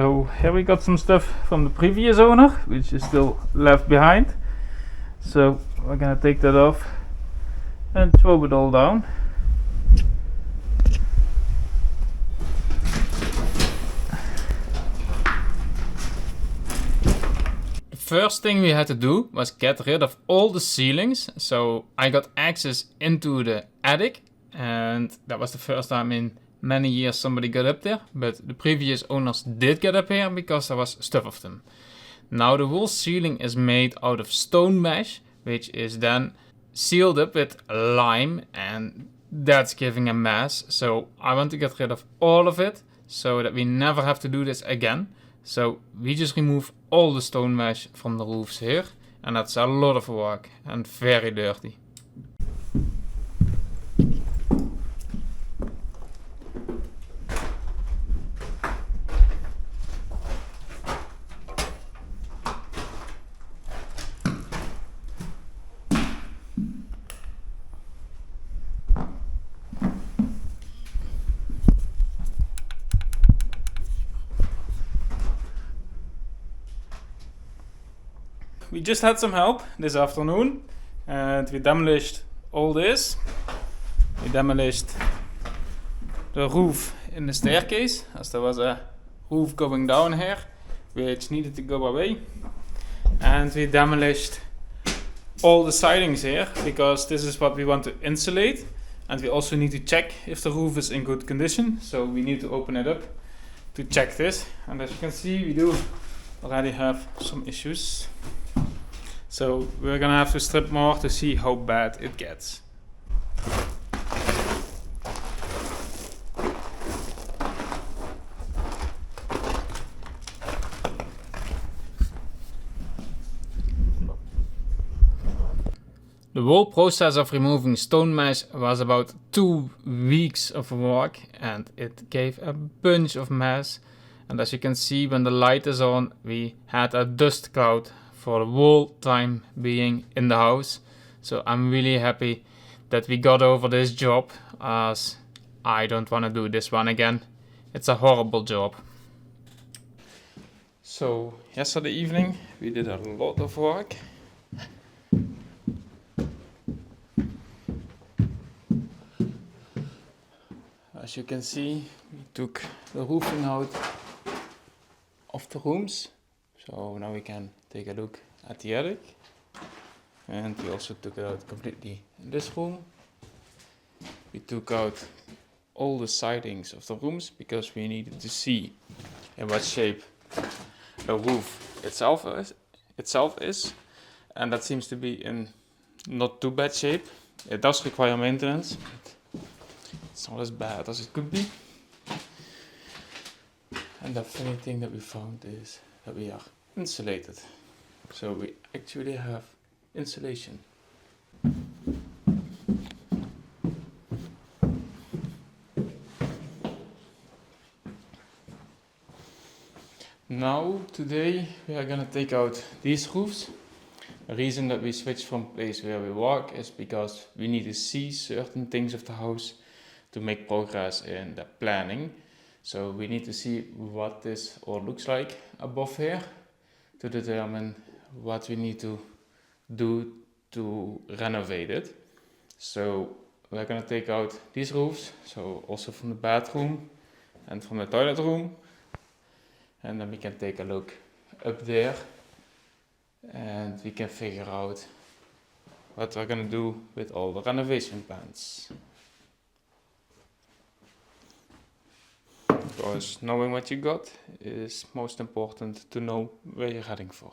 So here we got some stuff from the previous owner, which is still left behind. So we're gonna take that off and throw it all down. The first thing we had to do was get rid of all the ceilings. So I got access into the attic, and that was the first time in many years somebody got up there, but the previous owners did get up here because there was stuff of them. Now the whole ceiling is made out of stone mesh, which is then sealed up with lime, and that's giving a mess. So I want to get rid of all of it so that we never have to do this again. So we just remove all the stone mesh from the roofs here, and that's a lot of work and very dirty. We just had some help this afternoon, and we demolished all this. We demolished the roof in the staircase, as there was a roof going down here which needed to go away, and we demolished all the sidings here because this is what we want to insulate, and we also need to check if the roof is in good condition, so we need to open it up to check this. And as you can see, we do already have some issues. So we're gonna have to strip more to see how bad it gets. The whole process of removing stone mesh was about 2 weeks of work, and it gave a bunch of mess. And as you can see, when the light is on, we had a dust cloud for the whole time being in the house. So I'm really happy that we got over this job, as I don't want to do this one again. It's a horrible job. So yesterday evening we did a lot of work. As you can see, we took the roofing out of the rooms. So now we can take a look at the attic, and we also took it out completely in this room. We took out all the sidings of the rooms because we needed to see in what shape the roof itself is, and that seems to be in not too bad shape. It does require maintenance, but it's not as bad as it could be. And the funny thing that we found is that we are insulated. So we actually have insulation. Now today we are gonna take out these roofs. The reason that we switched from place where we work is because we need to see certain things of the house to make progress in the planning. So we need to see what this all looks like above here to determine what we need to do to renovate it. So we're gonna take out these roofs, so also from the bathroom and from the toilet room, and then we can take a look up there and we can figure out what we're gonna do with all the renovation plans. Because knowing what you got is most important to know where you're heading for.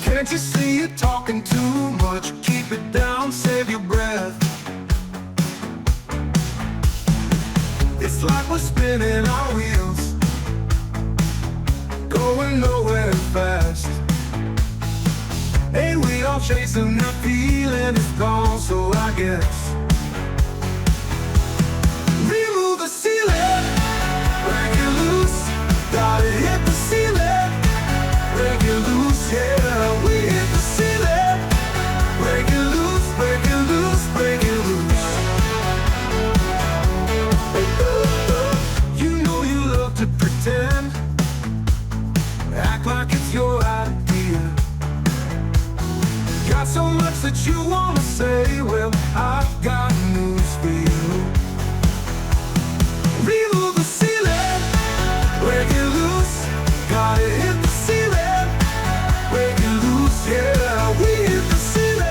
Can't you see you're talking too much? Keep it down, save your breath. It's like we're spinning our wheels, going nowhere fast. Ain't we all all chasing that feeling is gone, so I guess remove the ceiling, break it loose. Gotta hit the ceiling, break it loose, yeah. We hit the ceiling, break it loose, break it loose, break it loose. You know you love to pretend, act like it's your idea. Got so much that you wanna say, well, I've got news for you. Remove the ceiling, break it loose. Gotta hit the ceiling, break it loose, yeah. We hit the ceiling.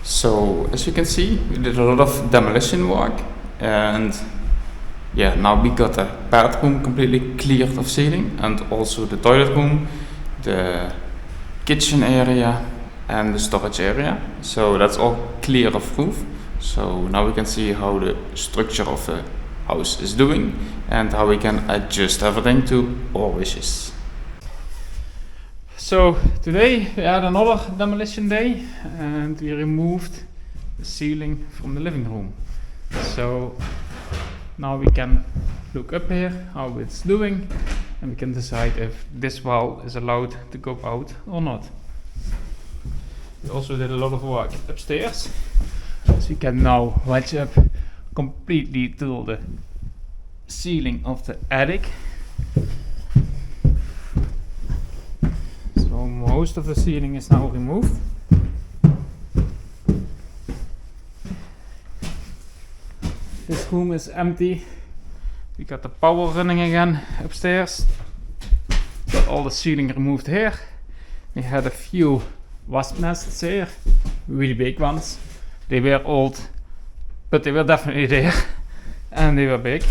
So as you can see, we did a lot of demolition work, and yeah, now we got the bathroom completely cleared of ceiling, and also the toilet room, the kitchen area and the storage area. So that's all clear of roof. So now we can see how the structure of the house is doing and how we can adjust everything to our wishes. So today we had another demolition day, and we removed the ceiling from the living room. So now we can look up here how it's doing, and we can decide if this wall is allowed to go out or not. We also did a lot of work upstairs, so you can now wedge up completely to the ceiling of the attic. So most of the ceiling is now removed. This room is empty. We got the power running again upstairs. Got all the ceiling removed here. We had a few wasp nests here, really big ones. They were old, but they were definitely there, and they were big.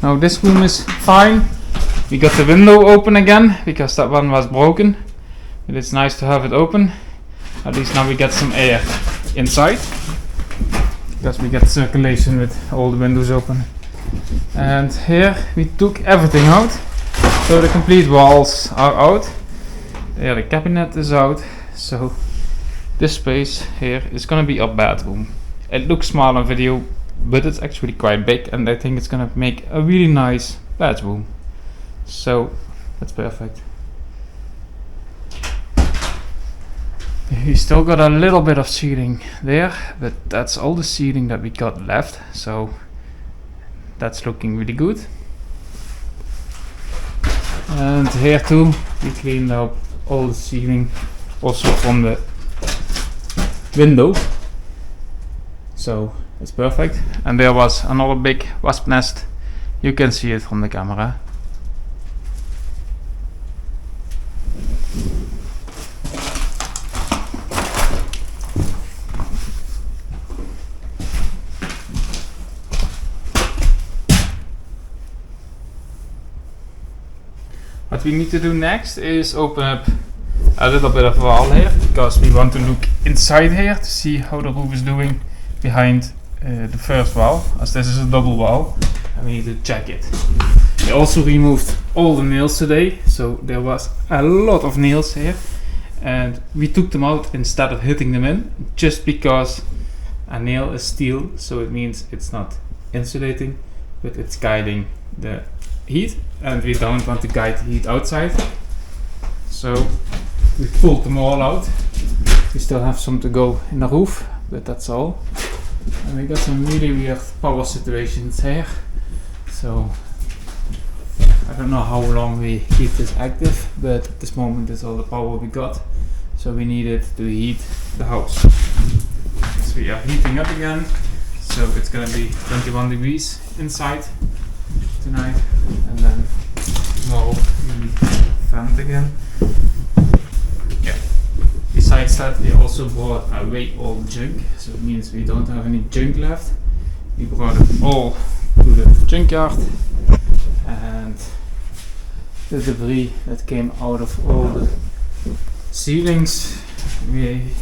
Now this room is fine. We got the window open again because that one was broken, but it's nice to have it open. At least now we get some air inside, because we get circulation with all the windows open. And here we took everything out, so the complete walls are out. There the cabinet is out, so this space here is gonna be our bathroom. It looks small on video, but it's actually quite big, and I think it's gonna make a really nice bedroom. So that's perfect. We still got a little bit of ceiling there, but that's all the ceiling that we got left, so that's looking really good. And here too, we cleaned up all the ceiling, also from the window, so it's perfect. And there was another big wasp nest. You can see it from the camera. What we need to do next is open up a little bit of wall here, because we want to look inside here to see how the roof is doing behind the first wall, as this is a double wall and we need to check it. We also removed all the nails today, so there was a lot of nails here, and we took them out instead of hitting them in, just because a nail is steel, so it means it's not insulating, but it's guiding the heat, and we don't want to guide the heat outside. So we pulled them all out. We still have some to go in the roof, but that's all. And we got some really weird power situations here. So I don't know how long we keep this active, but at this moment it's all the power we got. So we need it to heat the house. So we are heating up again. So it's gonna be 21 degrees inside tonight, and then tomorrow we fan it again. Yeah. Besides that, we also brought away all the junk, so it means we don't have any junk left. We brought it all to the junkyard, and the debris that came out of all the ceilings, we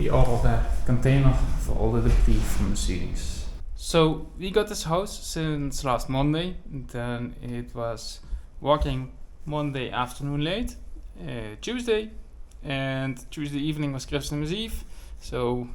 ordered a container for all the debris from the ceilings. So we got this house since last Monday, and then it was working Monday afternoon late, Tuesday, and Tuesday evening was Christmas Eve. So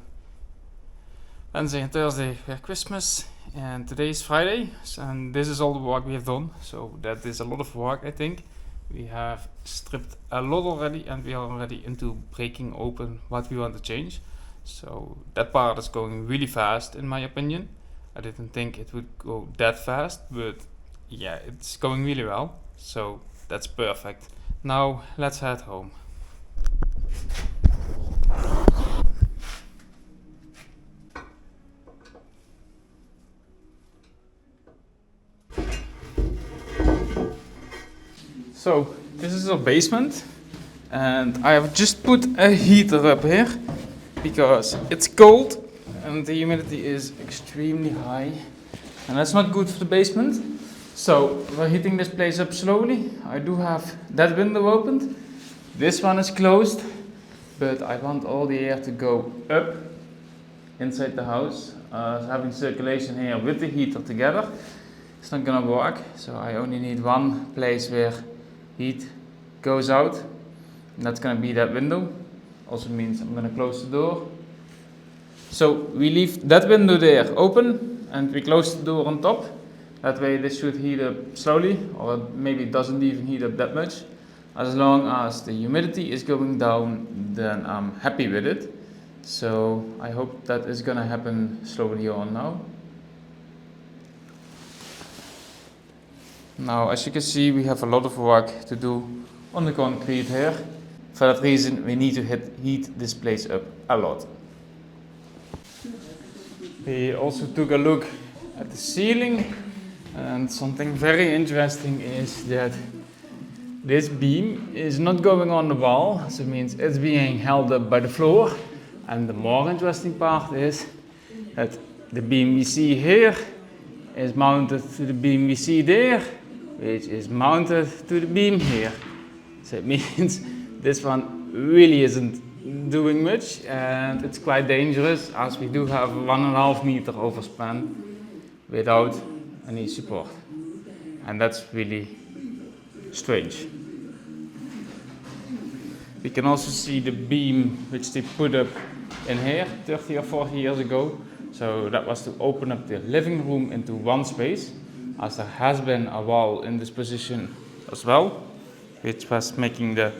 Wednesday and Thursday were Christmas, and today is Friday, and this is all the work we have done. So that is a lot of work, I think. We have stripped a lot already, and we are already into breaking open what we want to change. So that part is going really fast, in my opinion. I didn't think it would go that fast, but yeah, it's going really well. So that's perfect. Now let's head home. So this is our basement, and I have just put a heater up here because it's cold and the humidity is extremely high, and that's not good for the basement. So we're heating this place up slowly. I do have that window opened. This one is closed, but I want all the air to go up inside the house. Having circulation here with the heater together, it's not gonna work. So I only need one place where heat goes out, and that's gonna be that window. Also means I'm gonna close the door. So we leave that window there open, and we close the door on top. That way this should heat up slowly, or maybe it doesn't even heat up that much. As long as the humidity is going down, then I'm happy with it. So I hope that is gonna happen slowly on now. Now, as you can see, we have a lot of work to do on the concrete here. For that reason, we need to heat this place up a lot. We also took a look at the ceiling, and something very interesting is that this beam is not going on the wall, so it means it's being held up by the floor. And the more interesting part is that the beam we see here is mounted to the beam we see there, which is mounted to the beam here. So it means this one really isn't doing much, and it's quite dangerous as we do have 1.5 meter overspan without any support. And that's really strange. We can also see the beam which they put up in here 30 or 40 years ago. So that was to open up the living room into one space, as there has been a wall in this position as well, which was making the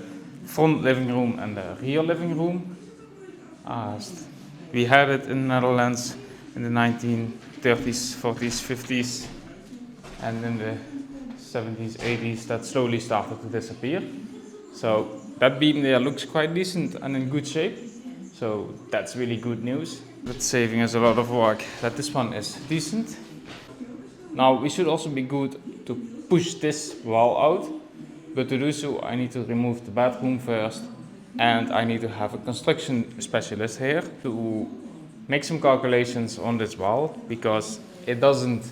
front living room and the rear living room. As we had it in the Netherlands in the 1930s, 40s, 50s, and in the 70s, 80s that slowly started to disappear. So that beam there looks quite decent and in good shape. So that's really good news. That's saving us a lot of work, that this one is decent. Now we should also be good to push this wall out, but to do so I need to remove the bathroom first, and I need to have a construction specialist here to make some calculations on this wall, because it doesn't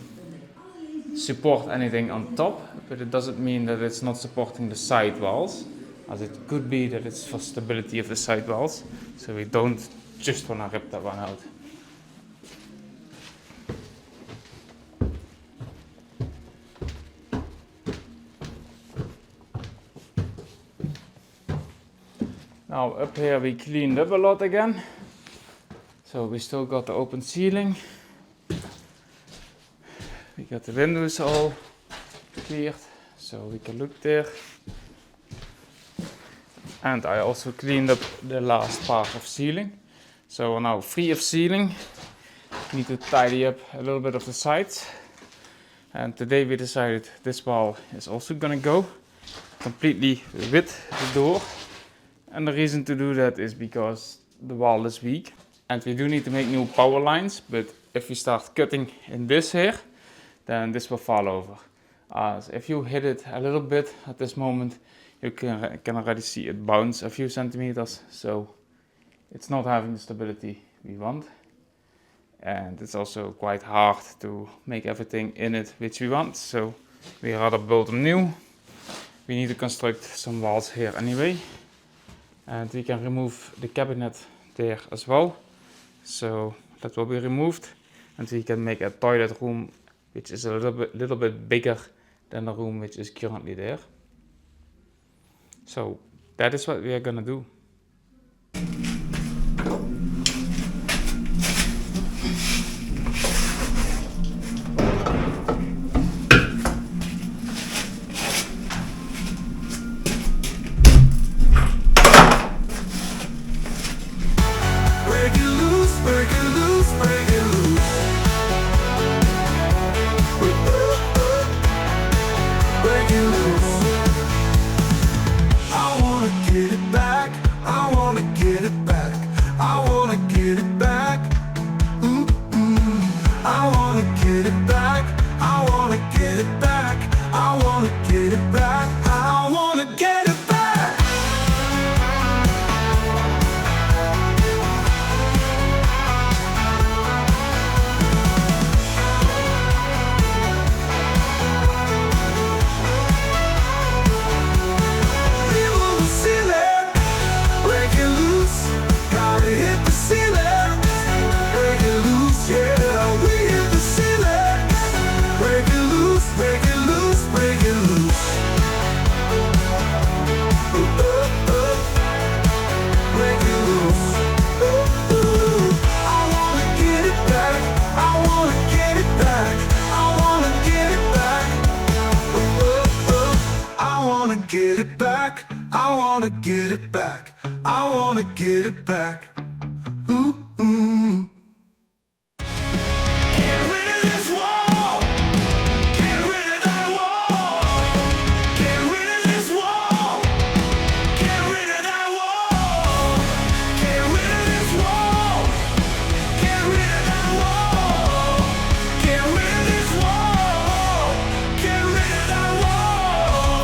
support anything on top, but it doesn't mean that it's not supporting the side walls, as it could be that it's for stability of the side walls. So we don't just want to rip that one out. Now up here we cleaned up a lot again. So we still got the open ceiling. We got the windows all cleared, so we can look there. And I also cleaned up the last part of ceiling. So we're now free of ceiling. Need to tidy up a little bit of the sides. And today we decided this wall is also gonna go completely with the door. And the reason to do that is because the wall is weak. And we do need to make new power lines, but if we start cutting in this here, then this will fall over. So if you hit it a little bit at this moment, you can already see it bounce a few centimeters, so it's not having the stability we want. And it's also quite hard to make everything in it which we want, so we rather build them new. We need to construct some walls here anyway, and we can remove the cabinet there as well, so that will be removed, and we can make a toilet room which is a little bit bigger than the room which is currently there. So that is what we are gonna do. Break it loose, break it loose, break it loose. Break it loose. I wanna get it back. I wanna get it back. I wanna get it back. I wanna get it back. I wanna get it back. I wanna get it back. I wanna get it back. Remove the ceiling, break it loose. Gotta hit the ceiling, break it loose. Yeah, we hit the ceiling. Break it loose, break it loose, break it loose. Break it loose. I wanna get it back. I wanna get it back. I wanna get it back. I wanna get it back. I wanna get it back. I wanna get it back. Get rid of this wall. Get rid of that wall. Get rid of this wall. Get rid of that wall. Get rid of this wall. Get rid of that wall. Get rid of this wall. Get rid of that wall.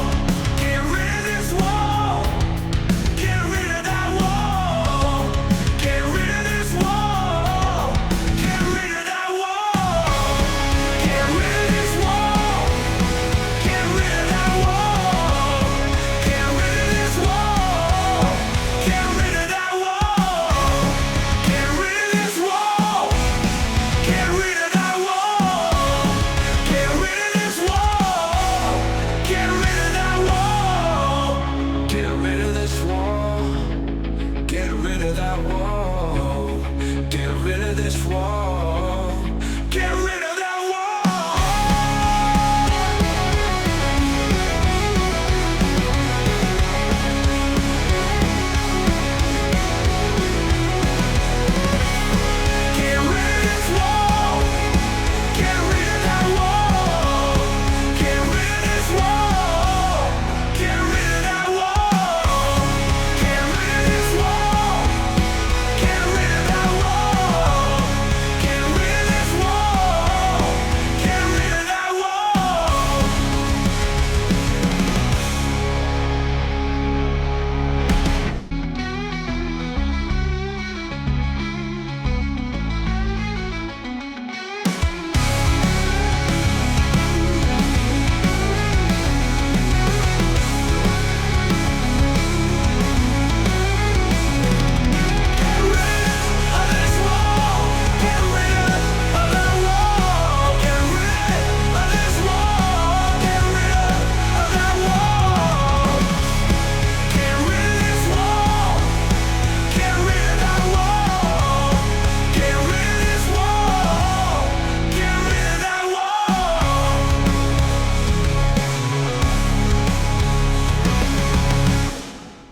Get rid of this wall. Get rid of that wall. Get rid of this wall.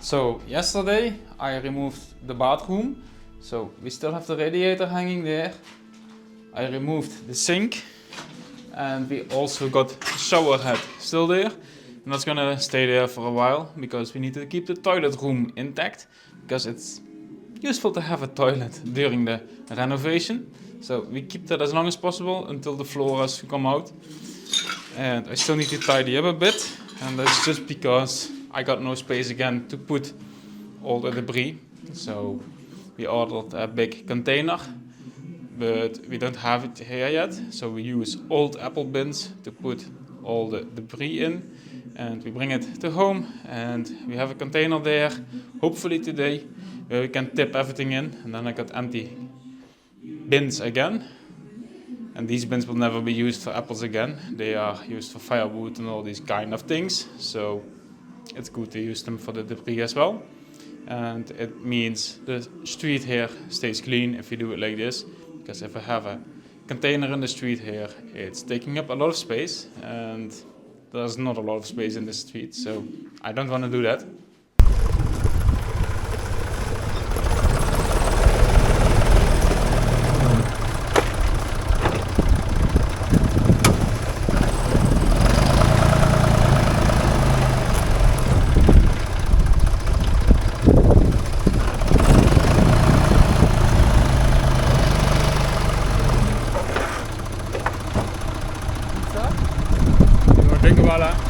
So yesterday I removed the bathroom, so we still have the radiator hanging there. I removed the sink, and we also got the shower head still there, and that's gonna stay there for a while because we need to keep the toilet room intact because it's useful to have a toilet during the renovation. So we keep that as long as possible until the floor has come out. And I still need to tidy up a bit, and that's just because I got no space again to put all the debris. So we ordered a big container, but we don't have it here yet. So we use old apple bins to put all the debris in, and we bring it to home, and we have a container there, hopefully today, where we can tip everything in, and then I got empty bins again. And these bins will never be used for apples again. They are used for firewood and all these kind of things. So it's good to use them for the debris as well. And it means the street here stays clean if you do it like this. Because if I have a container in the street here, it's taking up a lot of space. And there's not a lot of space in the street. So I don't want to do that. Denken we